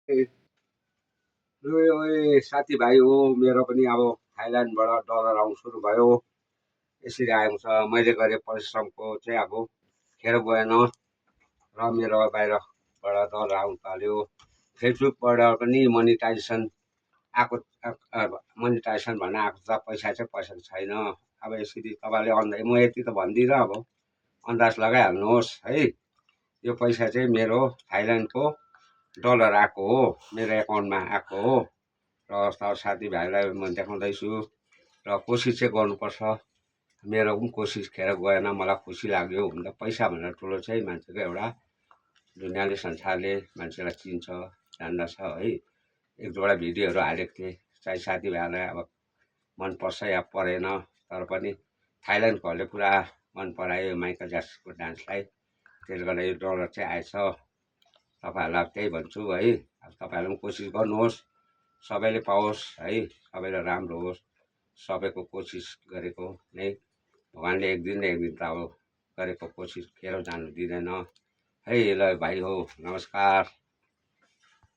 ओए साथीभाइ हो मेरो पनि अब थाइल्यान्डबाट डलर आउनु सुरु भयो। यसरी आएको छ। मैले गरेँ परिश्रमको चाहिँ अब खेर गएन र मेरो बाहिरबाट डलर आउनु थाल्यो। फेसबुकबाट पनि मोनिटाइजेसन आएको, मोनिटाइजेसन भन्न आएको छ। पैसा चाहिँ पैसा छैन। अब यसरी तपाईँले म यति त भन्दिनँ, अब अन्दाज लगाइहाल्नुहोस् है। यो पैसा चाहिँ मेरो थाइल्यान्डको डलर आएको हो, मेरो एकाउन्टमा आएको हो। र साथीभाइलाई म देखाउँदैछु र कोसिस चाहिँ गर्नुपर्छ। मेरो पनि कोसिस खेर गएन, मलाई खुसी लाग्यो। हुन त पैसा भन्दा ठुलो चाहिँ मान्छेको एउटा दुनियाँले संसारले मान्छेलाई चिन्छ, जान्दछ है। एक दुईवटा भिडियोहरू हालेको थिएँ, चाहिँ साथीभाइहरूलाई अब मन पर्छ या परेन, तर पनि थाइल्यान्डकोहरूले पुरा मन परायो माइकल ज्याक्सनको डान्सलाई। त्यसले गर्दा यो डलर चाहिँ आएछ। तपाईँहरूलाई त्यही भन्छु है। अब तपाईँहरूले पनि कोसिस गर्नुहोस्, सबैले पाओस् है, सबैलाई राम्रो होस्। सबैको कोसिस गरेको नै भगवान्ले एक दिन न एक दिन त अब गरेको कोसिस खेर जानु दिँदैन है। ल भाइ हो, नमस्कार।